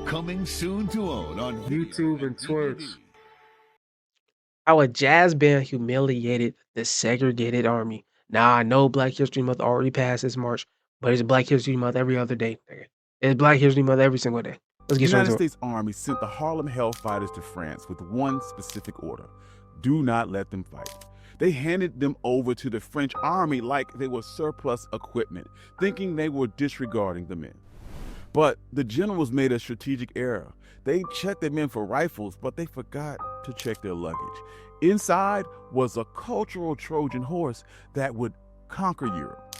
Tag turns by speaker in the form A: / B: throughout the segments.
A: Coming soon to own on
B: YouTube and Twitch.
C: How a jazz band humiliated the segregated army. Now I know Black History Month already passed this March, but it's Black History Month every other day. Nigga. It's Black History Month every single day. Let's
D: The
C: get straight
D: United
C: to it.
D: States Army sent the Harlem Hellfighters to France with one specific order: do not let them fight. They handed them over to the French army like they were surplus equipment, thinking they were disregarding the men. But the generals made a strategic error. They checked their men for rifles, but they forgot to check their luggage. Inside was a cultural Trojan horse that would conquer Europe.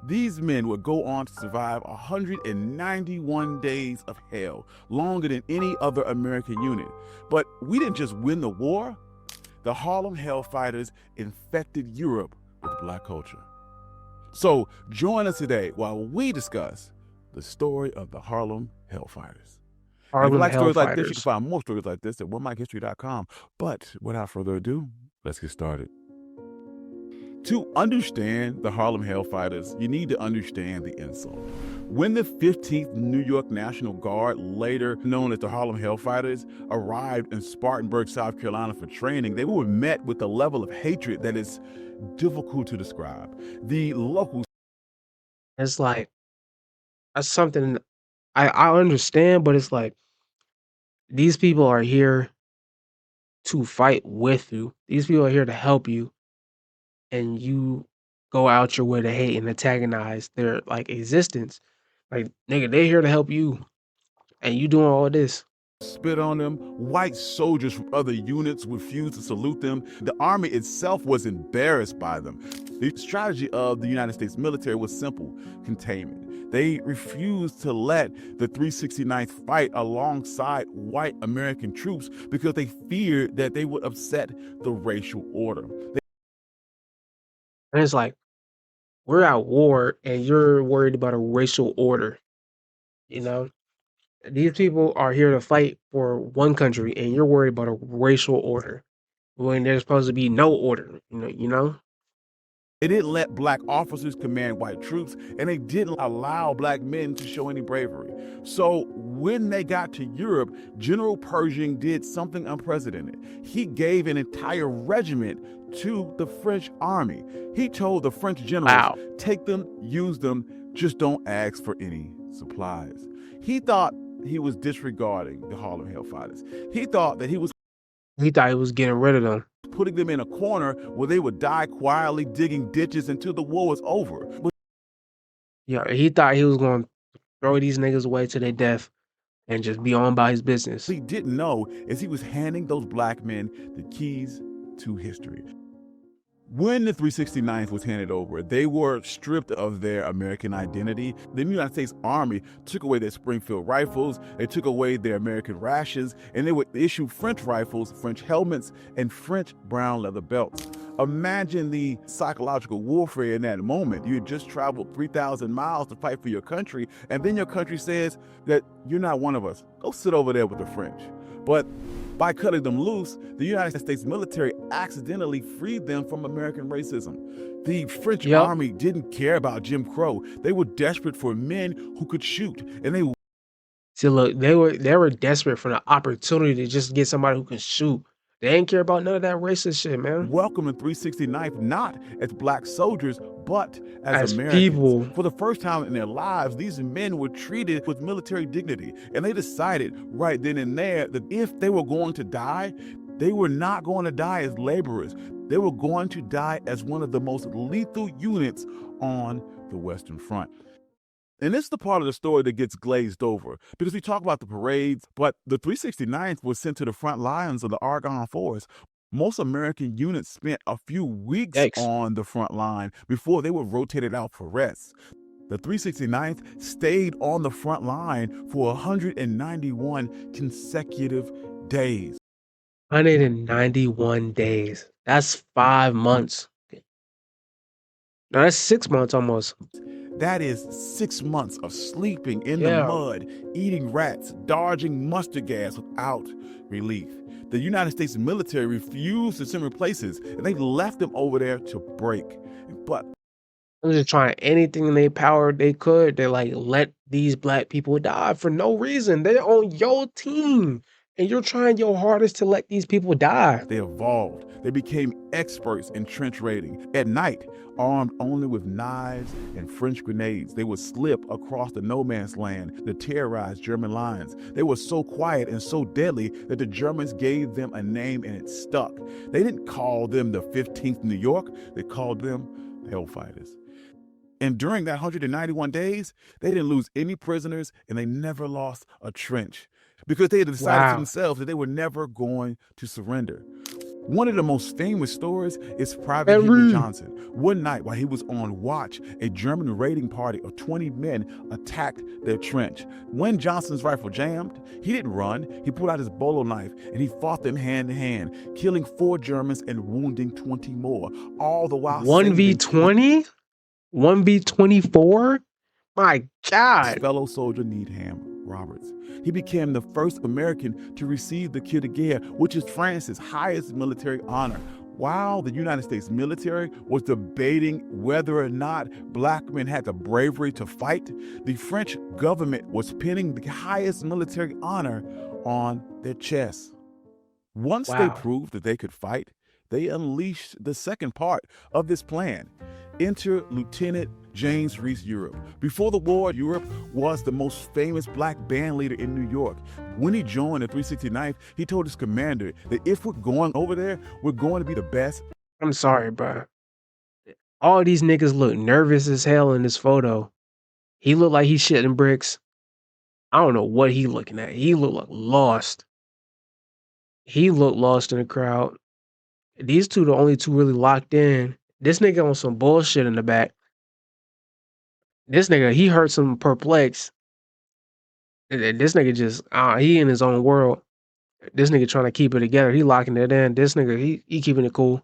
D: These men would go on to survive 191 days of hell, longer than any other American unit. But we didn't just win the war. The Harlem Hellfighters infected Europe with Black culture. So join us today while we discuss the story of the Harlem Hellfighters. And if you like stories like this, you can find more stories like this at OneMikeHistory.com. But without further ado, let's get started. To understand the Harlem Hellfighters, you need to understand the insult. When the 15th New York National Guard, later known as the Harlem Hellfighters, arrived in Spartanburg, South Carolina for training, they were met with a level of hatred that is difficult to describe. The locals...
C: It's like, that's something I understand, but it's like, these people are here to fight with you. These people are here to help you. And you go out your way to hate and antagonize their like existence. Like, nigga, they're here to help you. And you doing all this.
D: spit on them. White soldiers from other units refused to salute them. The army itself was embarrassed by them. The strategy of the United States military was simple: containment. They refused to let the 369th fight alongside white American troops because they feared that they would upset the racial order.
C: And it's like, we're at war and you're worried about a racial order. You know? These people are here to fight for one country and you're worried about a racial order when there's supposed to be no order, you know?
D: They didn't let black officers command white troops, and they didn't allow black men to show any bravery. So when they got to Europe, General Pershing did something unprecedented. He gave an entire regiment to the French army. He told the French generals, take them, use them, just don't ask for any supplies. He thought he was disregarding the Harlem Hellfighters. He thought he was
C: getting rid of them,
D: putting them in a corner where they would die quietly digging ditches until the war was over. But
C: yeah, he thought he was going to throw these niggas away to their death and just be on by his business.
D: He didn't know is he was handing those black men the keys to history. When the 369th was handed over, they were stripped of their American identity. The United States Army took away their Springfield rifles, they took away their American rations, and they would issue French rifles, French helmets, and French brown leather belts. Imagine the psychological warfare in that moment. You had just traveled 3,000 miles to fight for your country, and then your country says that you're not one of us. Go sit over there with the French. But by cutting them loose, the United States military accidentally freed them from American racism. The French army didn't care about Jim Crow. They were desperate for men who could shoot, and they...
C: See, look, they were desperate for the opportunity to just get somebody who can shoot. They didn't care about none of that racist shit, man.
D: Welcome the 369th not as black soldiers, but as Americans.
C: People.
D: For the first time in their lives, these men were treated with military dignity. And they decided right then and there that if they were going to die, they were not going to die as laborers. They were going to die as one of the most lethal units on the Western Front. And this is the part of the story that gets glazed over, because we talk about the parades, but the 369th was sent to the front lines of the Argonne Forest. Most American units spent a few weeks on the front line before they were rotated out for rest. The 369th stayed on the front line for 191 consecutive days.
C: 191 days. That's 5 months. No, that's 6 months almost.
D: That is 6 months of sleeping in the mud, eating rats, dodging mustard gas without relief. The United States military refused to send replacements, and they left them over there to break. But
C: they were just trying anything in their power they could. They let these black people died for no reason. They're on your team, and you're trying your hardest to let these people die.
D: They evolved. They became experts in trench raiding. At night, armed only with knives and French grenades, they would slip across the no man's land to terrorize German lines. They were so quiet and so deadly that the Germans gave them a name and it stuck. They didn't call them the 15th New York, they called them Hellfighters. And during that 191 days, they didn't lose any prisoners and they never lost a trench because they had decided to themselves that they were never going to surrender. One of the most famous stories is Private Henry Johnson. One night while he was on watch, a German raiding party of 20 men attacked their trench. When Johnson's rifle jammed, he didn't run. He pulled out his bolo knife and he fought them hand to hand, killing 4 Germans and wounding 20 more, all the while
C: 1v20? 1v24? My God.
D: his fellow soldier Needham Roberts. He became the first American to receive the Croix de Guerre, which is France's highest military honor. While the United States military was debating whether or not black men had the bravery to fight, the French government was pinning the highest military honor on their chests. Once they proved that they could fight, they unleashed the second part of this plan. Enter Lieutenant James Reese Europe. Before the war, Europe was the most famous black band leader in New York. When he joined the 369th, he told his commander that if we're going over there, we're going to be the best.
C: I'm sorry, bro. All these niggas look nervous as hell in this photo. He looked like he's shitting bricks. I don't know what he looking at. He looked like lost. He looked lost in the crowd. These two the only two really locked in. This nigga on some bullshit in the back. This nigga, he hurt some perplex. This nigga just, he in his own world. This nigga trying to keep it together. He locking it in. This nigga, he keeping it cool.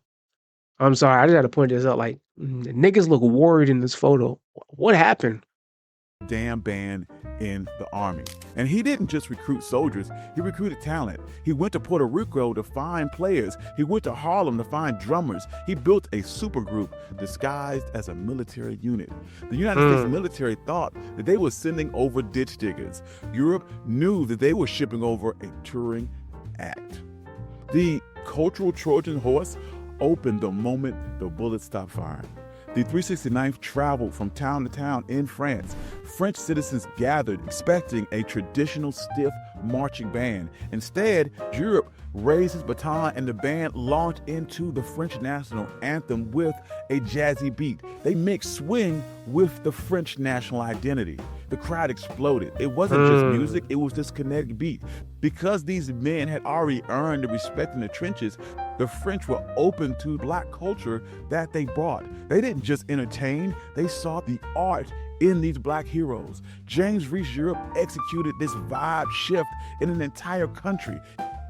C: I'm sorry, I just had to point this out. Like, niggas look worried in this photo. What happened?
D: Damn band in the army. And he didn't just recruit soldiers, he recruited talent. He went to Puerto Rico to find players. He went to Harlem to find drummers. He built a supergroup disguised as a military unit. The United States military thought that they were sending over ditch diggers. Europe knew that they were shipping over a touring act. The cultural Trojan horse opened the moment the bullets stopped firing. The 369th traveled from town to town in France. French citizens gathered expecting a traditional stiff marching band. Instead, Europe raised his baton and the band launched into the French national anthem with a jazzy beat. They mixed swing with the French national identity. The crowd exploded. It wasn't just music, it was this kinetic beat. Because these men had already earned the respect in the trenches, the French were open to black culture that they brought. They didn't just entertain, they saw the art in these black heroes. James Reese Europe executed this vibe shift in an entire country.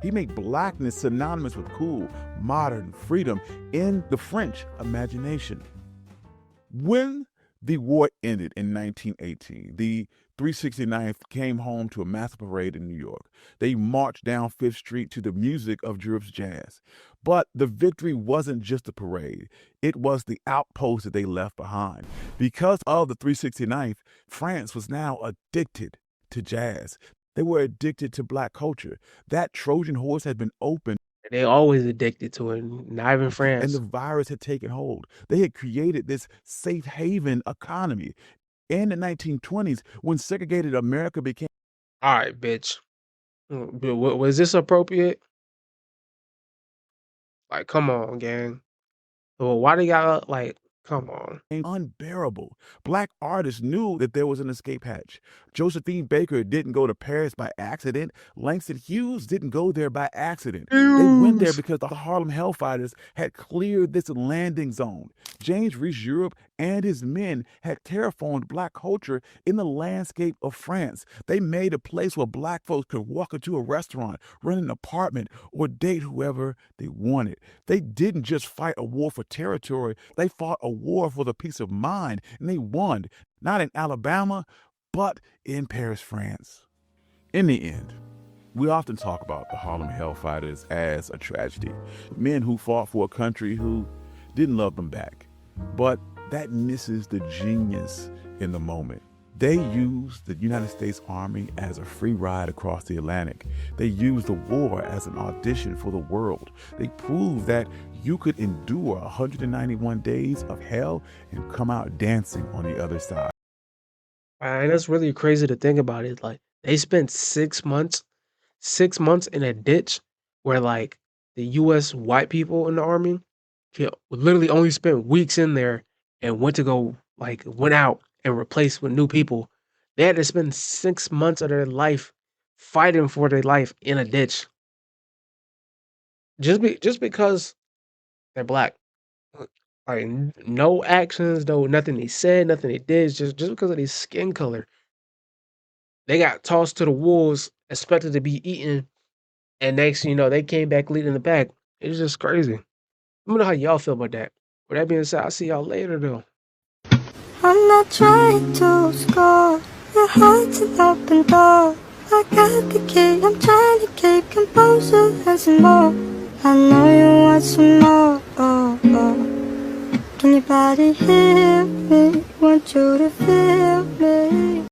D: He made blackness synonymous with cool, modern freedom in the French imagination. When the war ended in 1918, the 369th came home to a massive parade in New York. They marched down Fifth Street to the music of Europe's jazz. But the victory wasn't just a parade. It was the outpost that they left behind. Because of the 369th, France was now addicted to jazz. They were addicted to black culture. That Trojan horse had been opened.
C: They always addicted to it, not even France.
D: And the virus had taken hold. They had created this safe haven economy. In the 1920s, when segregated America became...
C: All right, bitch. Was this appropriate? Like, come on, gang. Well, why they got, like, come on.
D: unbearable. Black artists knew that there was an escape hatch. Josephine Baker didn't go to Paris by accident. Langston Hughes didn't go there by accident. They went there because the Harlem Hellfighters had cleared this landing zone. James Reese Europe and his men had terraformed black culture in the landscape of France. They made a place where black folks could walk into a restaurant, rent an apartment, or date whoever they wanted. They didn't just fight a war for territory. They fought a war for the peace of mind, and they won, not in Alabama, but in Paris, France. In the end, we often talk about the Harlem Hellfighters as a tragedy. Men who fought for a country who didn't love them back. But that misses the genius in the moment. They used the United States Army as a free ride across the Atlantic. They used the war as an audition for the world. They proved that you could endure 191 days of hell and come out dancing on the other side.
C: And that's really crazy to think about it. Like they spent 6 months in a ditch where like the US white people in the army literally only spent weeks in there and went out and replaced with new people. They had to spend 6 months of their life fighting for their life in a ditch. Just because they're black. Like no actions, though nothing they said, nothing they did, just because of their skin color. They got tossed to the wolves, expected to be eaten, and next thing you know, they came back leading the pack. It's just crazy. Let me know how y'all feel about that. With that being said, I'll see y'all later though.
B: I'm not trying to score. Your heart's an open door. I got the key. I'm trying to keep composure and some more. I know you want some more. Oh, oh. Can your body hear me? Want you to feel me?